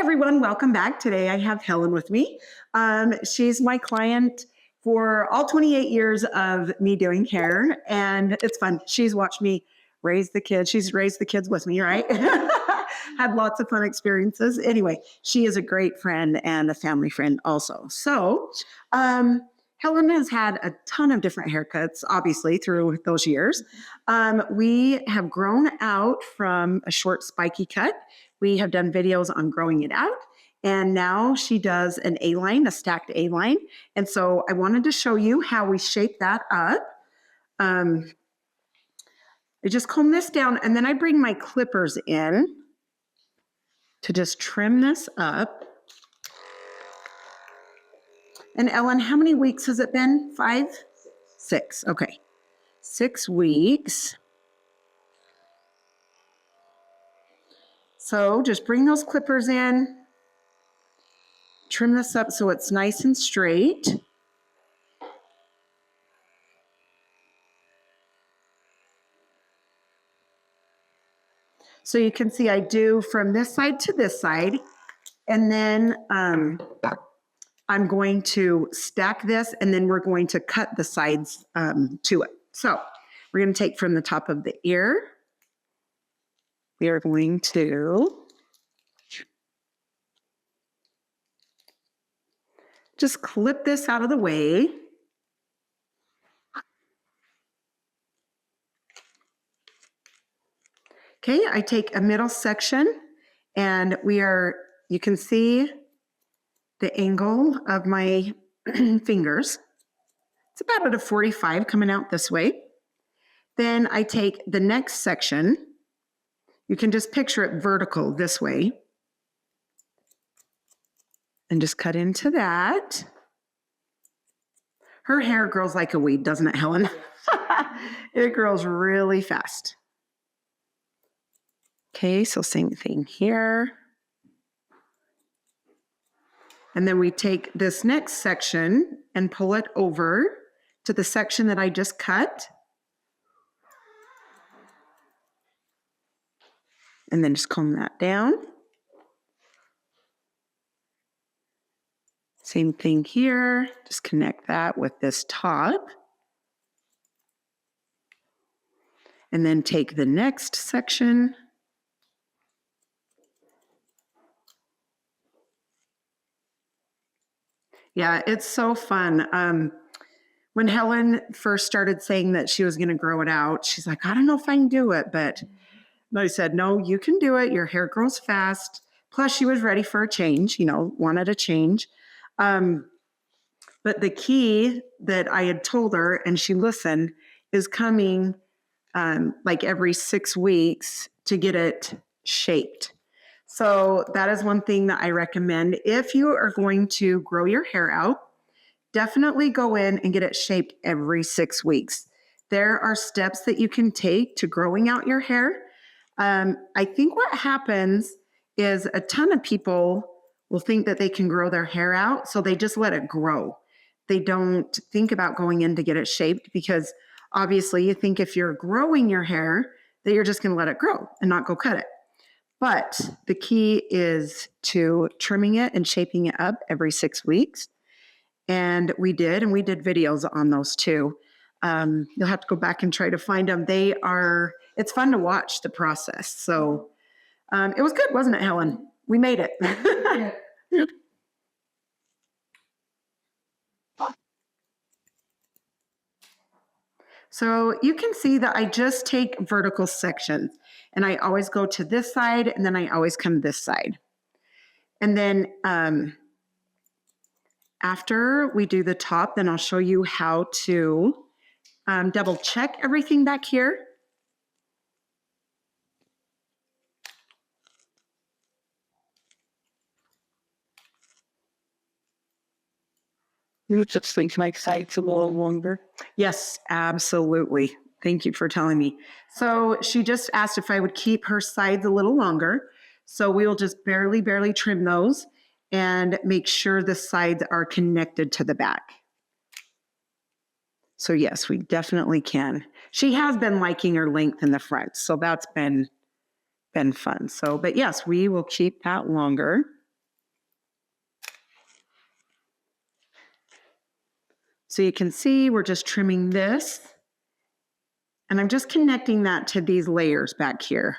everyone, welcome back. Today I have Helen with me. She's my client for all 28 years of me doing hair, and it's fun. She's watched me raise the kids. She's raised the kids with me, right? Had lots of fun experiences. Anyway, she is a great friend and a family friend also. So Helen has had a ton of different haircuts, obviously, through those years. We have grown out from a short spiky cut. We have done videos on growing it out. And now she does an A-line, a stacked A-line. And so I wanted to show you how we shape that up. I just comb this down, and then I bring my clippers in to just trim this up. And Ellen, how many weeks has it been? 5? 6. Okay. 6 weeks. So just bring those clippers in, trim this up so it's nice and straight. So you can see I do from this side to this side, and then I'm going to stack this, and then we're going to cut the sides to it. So we're going to take from the top of the ear. We are going to just clip this out of the way. Okay, I take a middle section, and you can see the angle of my fingers. It's about at a 45 coming out this way. Then I take the next section. You can just picture it vertical this way. And just cut into that. Her hair grows like a weed, doesn't it, Helen? It grows really fast. Okay, so same thing here. And then we take this next section and pull it over to the section that I just cut. And then just comb that down. Same thing here, just connect that with this top. And then take the next section. Yeah, it's so fun. When Helen first started saying that she was going to grow it out, she's like, I don't know if I can do it. But I said, no, you can do it. Your hair grows fast. Plus, she was ready for a change, wanted a change. But the key that I had told her, and she listened, is coming like every 6 weeks to get it shaped. So that is one thing that I recommend. If you are going to grow your hair out, definitely go in and get it shaped every 6 weeks. There are steps that you can take to growing out your hair. I think what happens is a ton of people will think that they can grow their hair out, so they just let it grow. They don't think about going in to get it shaped, because obviously you think if you're growing your hair that you're just going to let it grow and not go cut it. But the key is to trimming it and shaping it up every 6 weeks. And we did videos on those too. You'll have to go back and try to find them. It's fun to watch the process. So it was good, wasn't it, Helen? We made it. Yeah. So you can see that I just take vertical sections, and I always go to this side, and then I always come this side. And then after we do the top, then I'll show you how to double check everything back here. You just think my sides a little longer? Yes, absolutely. Thank you for telling me. So she just asked if I would keep her sides a little longer. So we will just barely trim those and make sure the sides are connected to the back. So yes, we definitely can. She has been liking her length in the front, so that's been fun. So, but yes, we will keep that longer. So you can see we're just trimming this. And I'm just connecting that to these layers back here.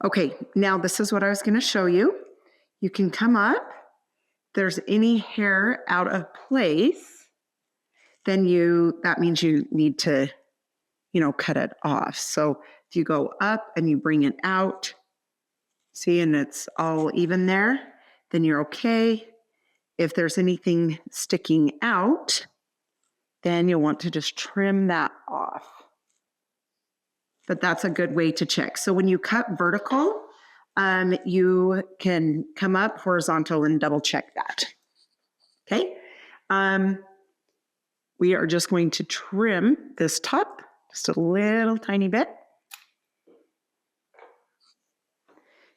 Okay, now this is what I was going to show you. You can come up. If there's any hair out of place, then that means you need to, cut it off. So if you go up and you bring it out, see, and it's all even there, then you're okay. If there's anything sticking out, then you'll want to just trim that off. But that's a good way to check. So when you cut vertical, you can come up horizontal and double check that. Okay. We are just going to trim this top just a little tiny bit.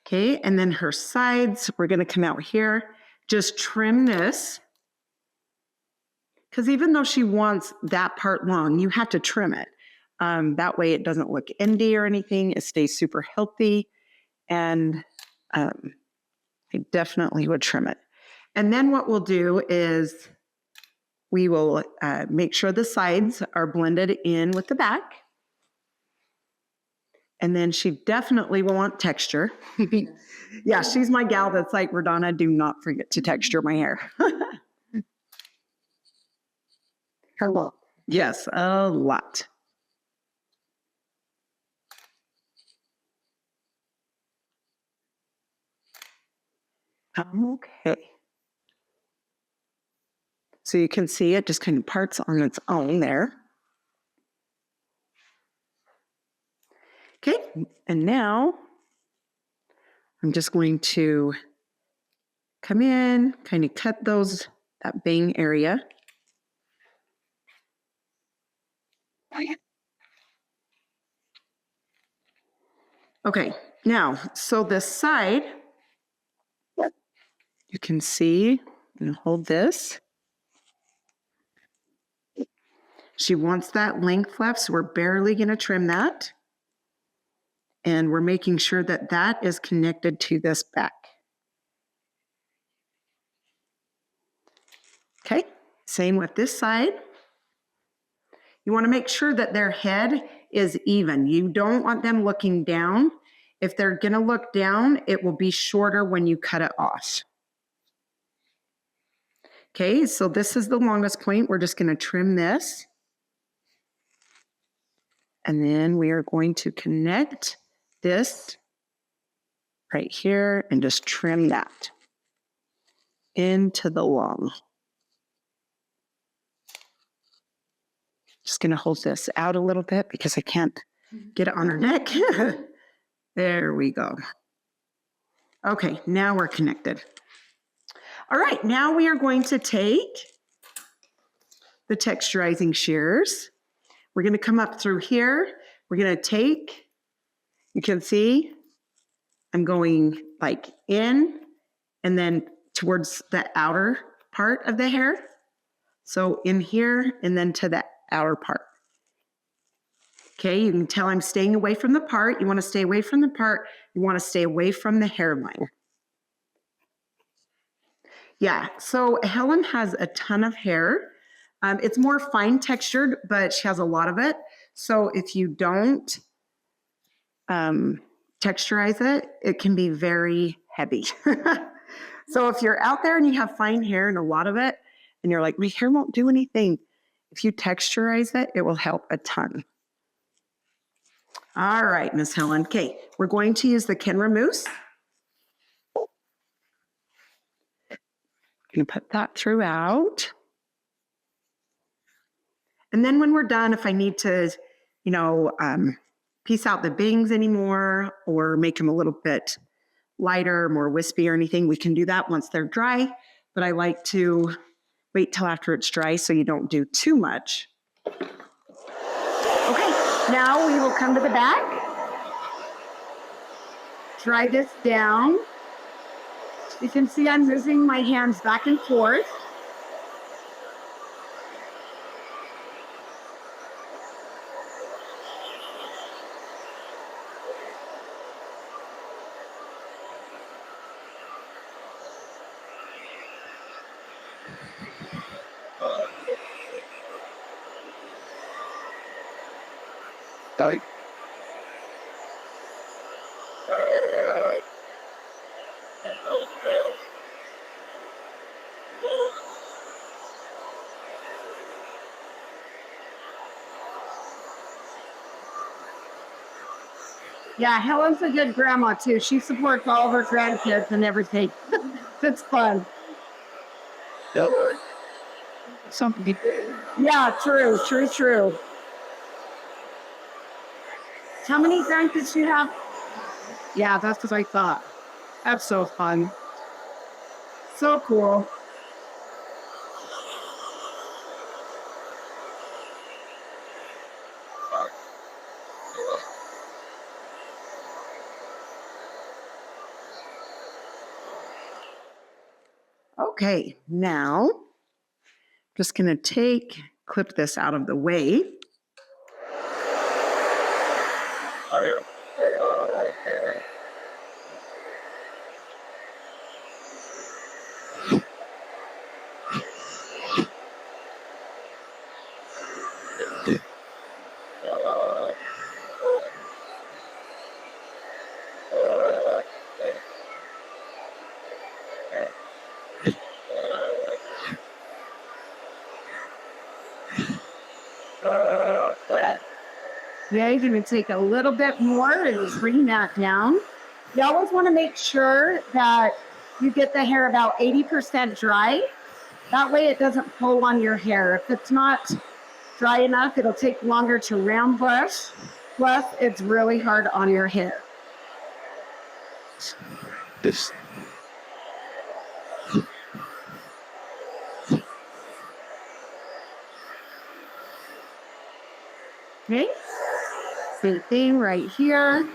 Okay, and then her sides, we're going to come out here, just trim this. Because even though she wants that part long, you have to trim it. That way it doesn't look endy or anything. It stays super healthy. And I definitely would trim it. And then what we'll do is we will make sure the sides are blended in with the back. And then she definitely will want texture. Yeah, she's my gal that's like, RaDona, do not forget to texture my hair. A lot. Yes, a lot. Okay. So you can see it just kind of parts on its own there. Okay, and now I'm just going to come in, kind of cut that bang area. Okay, now, so this side, you can see, and hold this. She wants that length left, so we're barely going to trim that. And we're making sure that that is connected to this back. Okay, same with this side. You want to make sure that their head is even. You don't want them looking down. If they're going to look down, it will be shorter when you cut it off. Okay, so this is the longest point. We're just going to trim this. And then we are going to connect this right here and just trim that into the long. Just going to hold this out a little bit because I can't get it on her neck. There we go. Okay, now we're connected. All right, now we are going to take the texturizing shears. We're going to come up through here. We're going to take, you can see, I'm going like in and then towards the outer part of the hair. So in here and then to the outer part. Okay, you can tell I'm staying away from the part. You want to stay away from the part. You want to stay away from the hairline. Yeah, so Helen has a ton of hair. It's more fine textured, but she has a lot of it. So if you don't texturize it, it can be very heavy. So if you're out there and you have fine hair and a lot of it, and you're like, my hair won't do anything, if you texturize it, it will help a ton. All right, Miss Helen. Okay, we're going to use the Kenra mousse. Going to put that throughout. And then when we're done, if I need to, piece out the bangs anymore or make them a little bit lighter, more wispy or anything, we can do that once they're dry. But I like to wait till after it's dry so you don't do too much. Okay, now we will come to the back. Dry this down. You can see I'm moving my hands back and forth. Like, Yeah, Helen's a good grandma too. She supports all of her grandkids and everything. It's fun. something. Yeah, true, true, true. How many grandkids do you have? Yeah, that's what I thought. That's so fun. So cool. Okay, now just going to clip this out of the way. Yeah, you're going to take a little bit more and bring that down. You always want to make sure that you get the hair about 80% dry. That way it doesn't pull on your hair. If it's not dry enough, it'll take longer to round brush. Plus, it's really hard on your hair. This. Okay, same thing right here.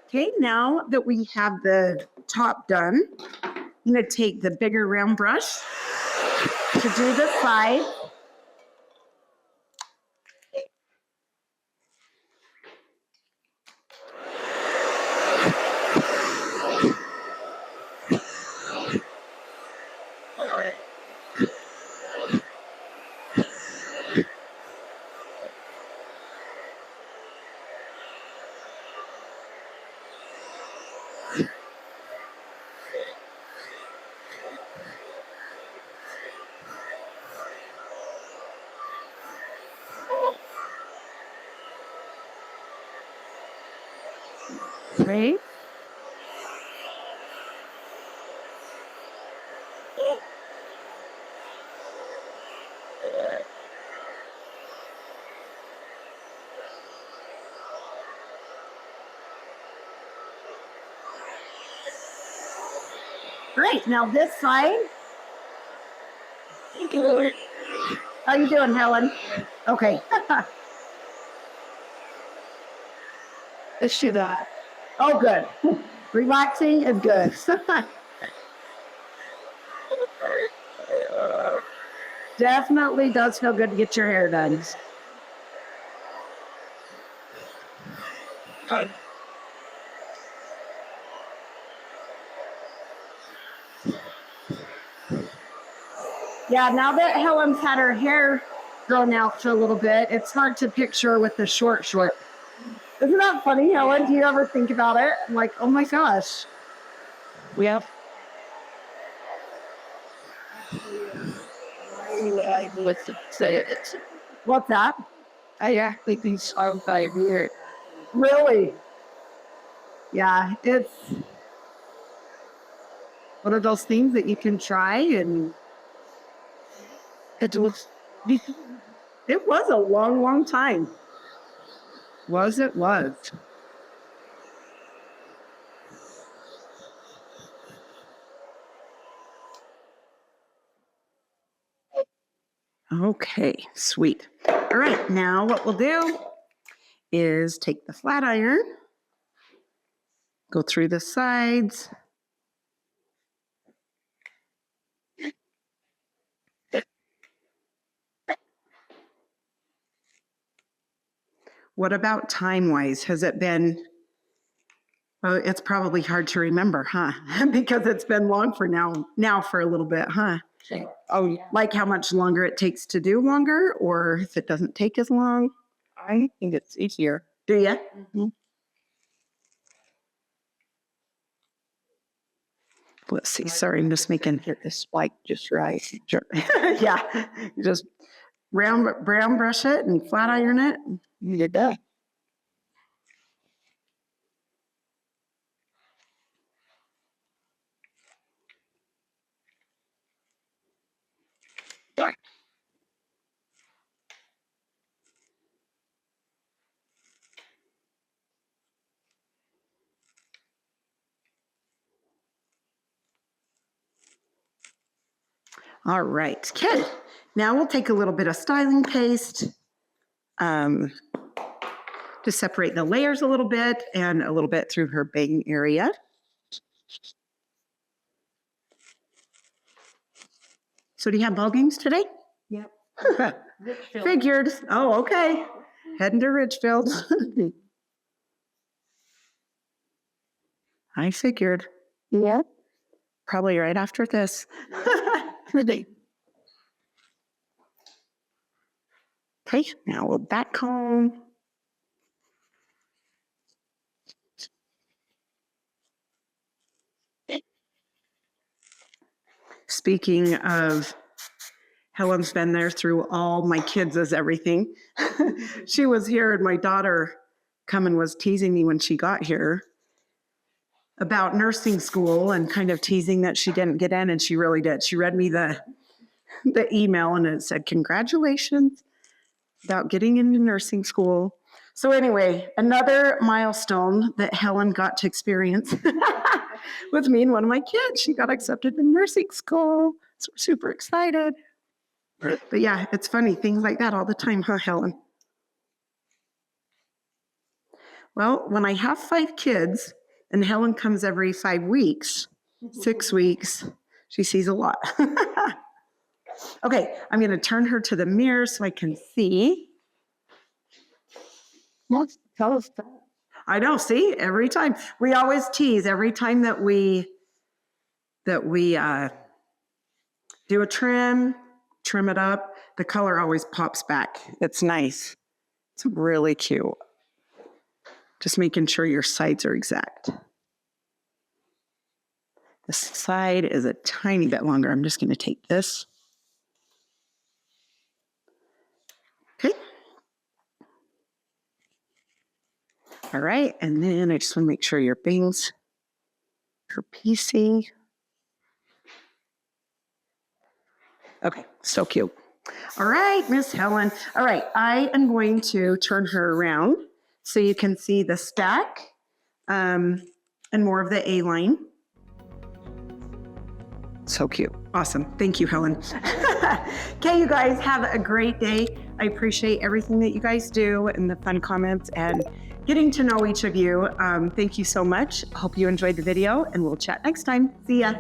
Okay, now that we have the top done, I'm going to take the bigger round brush to do the side. Right? Great. Now this side. How you doing, Helen? Okay. Let's do that. Oh, good. Relaxing is good. Definitely does feel good to get your hair done. Yeah, now that Helen's had her hair grown out for a little bit, it's hard to picture with the short. Isn't that funny, Helen? Do you ever think about it? I'm like, oh my gosh. We have. What's to say it? What's that? I actually think I'm by weird. Really? Yeah, it's one of those things that you can try, and It was. it was a long, long time. Was. Okay, sweet. All right, now what we'll do is take the flat iron, go through the sides. What about time-wise? Has it been, well, it's probably hard to remember, huh? Because it's been long for now for a little bit, huh? Oh, yeah. Like how much longer it takes to do longer, or if it doesn't take as long? I think it's easier. Do you? Mhm. Let's see. Sorry, I'm just making. Get the spike just right. Sure. Yeah, you just brown brush it and flat iron it. You're done. All right, okay. Now we'll take a little bit of styling paste to separate the layers a little bit and a little bit through her bang area. So do you have ball games today? Yep. Figured. Oh, okay. Heading to Ridgefield. I figured. Yeah. Probably right after this. Pretty. Okay, now we'll back comb. Speaking of, Helen's been there through all my kids as everything. She was here and my daughter come and was teasing me when she got here about nursing school and kind of teasing that she didn't get in, and she really did. She read me the email and it said, congratulations about getting into nursing school. So anyway, another milestone that Helen got to experience with me and one of my kids. She got accepted to nursing school. So we're super excited. But yeah, it's funny, things like that all the time, huh, Helen? Well, when I have 5 kids and Helen comes every 5 weeks, 6 weeks, she sees a lot. Okay, I'm going to turn her to the mirror so I can see. Tell us that. I know, see, every time. We always tease every time that we do a trim it up, the color always pops back. It's nice. It's really cute. Just making sure your sides are exact. This side is a tiny bit longer. I'm just going to take this. Okay. All right, and then I just want to make sure your bangs are piecing. Okay, so cute. All right, Miss Helen. All right, I am going to turn her around so you can see the stack and more of the A-line. So cute. Awesome. Thank you, Helen. Okay, you guys have a great day. I appreciate everything that you guys do and the fun comments and getting to know each of you. Thank you so much. Hope you enjoyed the video and we'll chat next time. See ya.